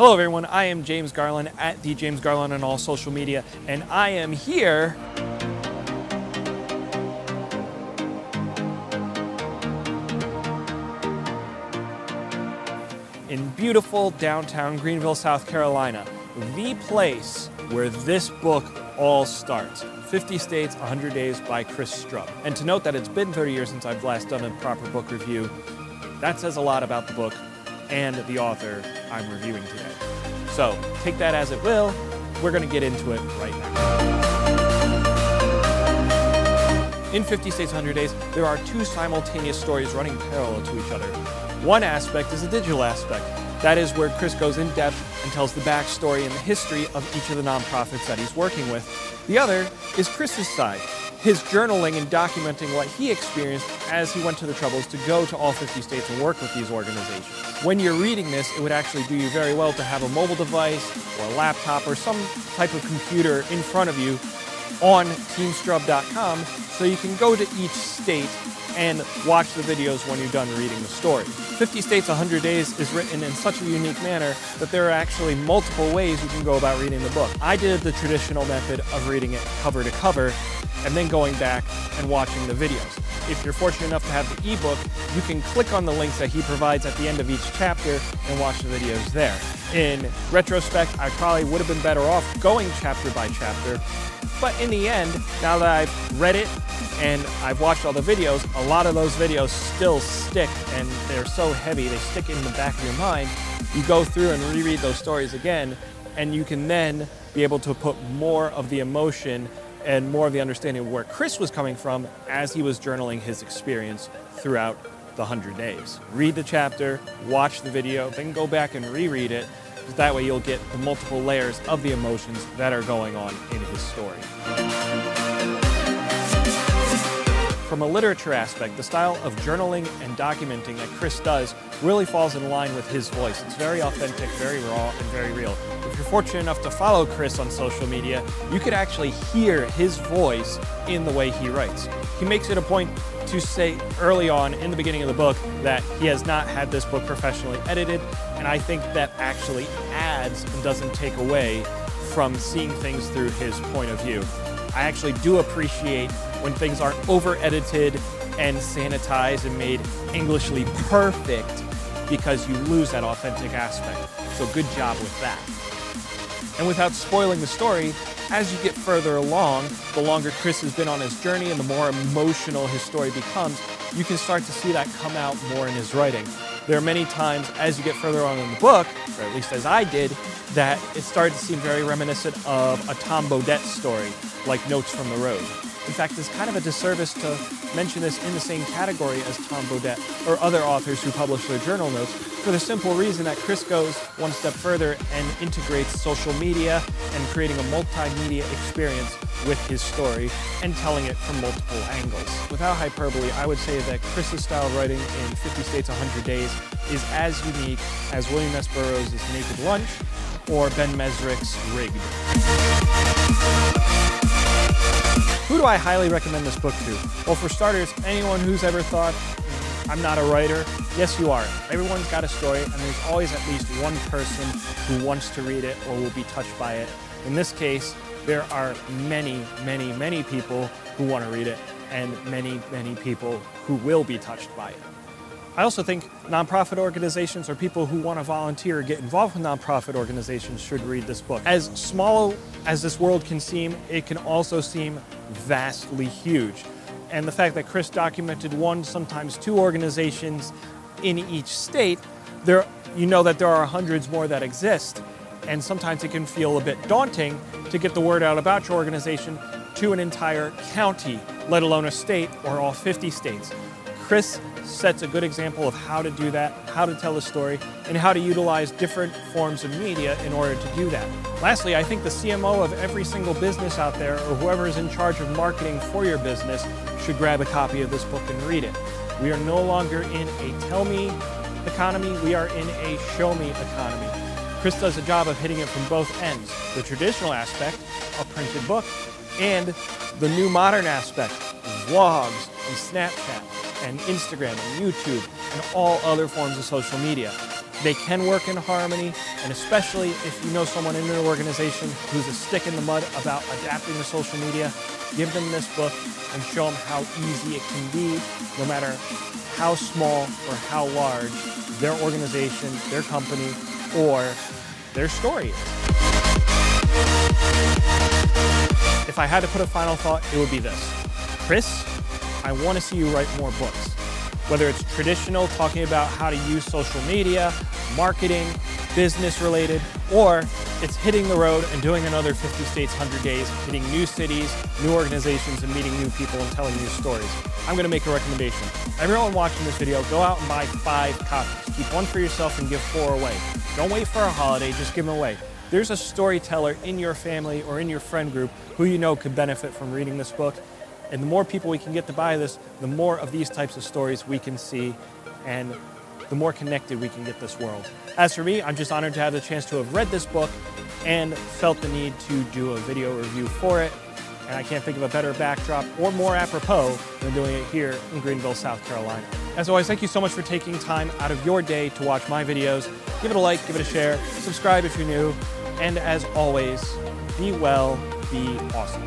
Hello everyone, I am James Garland at the James Garland on all social media, and I am here in beautiful downtown Greenville, South Carolina, the place where this book all starts. 50 States, 100 Days by Chris Strub. And to note that it's been 30 years since I've last done a proper book review, that says a lot about the book and the author I'm reviewing today. So take that as it will, we're going to get into it right now. In 50 States, 100 Days, there are two simultaneous stories running parallel to each other. One aspect is a digital aspect. That is where Chris goes in depth and tells the backstory and the history of each of the nonprofits that he's working with. The other is Chris's side, his journaling and documenting what he experienced as he went to the troubles to go to all 50 states and work with these organizations. When you're reading this, it would actually do you very well to have a mobile device or a laptop or some type of computer in front of you on teamstrub.com so you can go to each state and watch the videos when you're done reading the story. 50 States, 100 Days is written in such a unique manner that there are actually multiple ways you can go about reading the book. I did the traditional method of reading it cover to cover and then going back and watching the videos. If you're fortunate enough to have the ebook, you can click on the links that he provides at the end of each chapter and watch the videos there. In retrospect, I probably would have been better off going chapter by chapter, but in the end, now that I've read it and I've watched all the videos, a lot of those videos still stick and they're so heavy, they stick in the back of your mind. You go through and reread those stories again, and you can then be able to put more of the emotion and more of the understanding of where Chris was coming from as he was journaling his experience throughout the 100 days. Read the chapter, watch the video, then go back and reread it. That way you'll get the multiple layers of the emotions that are going on in his story. From a literature aspect, the style of journaling and documenting that Chris does really falls in line with his voice. It's very authentic, very raw, and very real. If you're fortunate enough to follow Chris on social media, you could actually hear his voice in the way he writes. He makes it a point to say early on in the beginning of the book that he has not had this book professionally edited, and I think that actually adds and doesn't take away from seeing things through his point of view. I actually do appreciate when things aren't over-edited and sanitized and made Englishly perfect, because you lose that authentic aspect. So good job with that. And without spoiling the story, as you get further along, the longer Chris has been on his journey and the more emotional his story becomes, you can start to see that come out more in his writing. There are many times as you get further on in the book, or at least as I did, that it started to seem very reminiscent of a Tom Bodett story, like Notes from the Road. In fact, it's kind of a disservice to mention this in the same category as Tom Bodett or other authors who publish their journal notes, for the simple reason that Chris goes one step further and integrates social media and creating a multimedia experience with his story and telling it from multiple angles. Without hyperbole, I would say that Chris's style of writing in 50 States, 100 Days is as unique as William S. Burroughs' Naked Lunch or Ben Mesrick's Rigged. Who do I highly recommend this book to? Well, for starters, anyone who's ever thought, I'm not a writer, yes you are. Everyone's got a story, and there's always at least one person who wants to read it or will be touched by it. In this case, there are many, many, many people who want to read it, and many, many people who will be touched by it. I also think nonprofit organizations or people who want to volunteer or get involved with nonprofit organizations should read this book. As small as this world can seem, it can also seem vastly huge. And the fact that Chris documented one, sometimes two organizations in each state, you know that there are hundreds more that exist. And sometimes it can feel a bit daunting to get the word out about your organization to an entire county, let alone a state or all 50 states. Chris sets a good example of how to do that, how to tell a story, and how to utilize different forms of media in order to do that. Lastly, I think the CMO of every single business out there, or whoever is in charge of marketing for your business, should grab a copy of this book and read it. We are no longer in a tell me economy, we are in a show me economy. Chris does a job of hitting it from both ends, the traditional aspect, a printed book, and the new modern aspect, vlogs and Snapchat and Instagram and YouTube and all other forms of social media. They can work in harmony, and especially if you know someone in an organization who's a stick in the mud about adapting to social media, give them this book and show them how easy it can be, no matter how small or how large their organization, their company, or their story is. If I had to put a final thought, it would be this. Chris, I want to see you write more books. Whether it's traditional, talking about how to use social media, marketing, business related, or it's hitting the road and doing another 50 states, 100 days, hitting new cities, new organizations, and meeting new people and telling new stories. I'm going to make a recommendation. Everyone watching this video, go out and buy 5 copies. Keep 1 for yourself and give 4 away. Don't wait for a holiday, just give them away. There's a storyteller in your family or in your friend group who you know could benefit from reading this book. And the more people we can get to buy this, the more of these types of stories we can see, and the more connected we can get this world. As for me, I'm just honored to have the chance to have read this book and felt the need to do a video review for it. And I can't think of a better backdrop or more apropos than doing it here in Greenville, South Carolina. As always, thank you so much for taking time out of your day to watch my videos. Give it a like, give it a share, subscribe if you're new, and as always, be well, be awesome.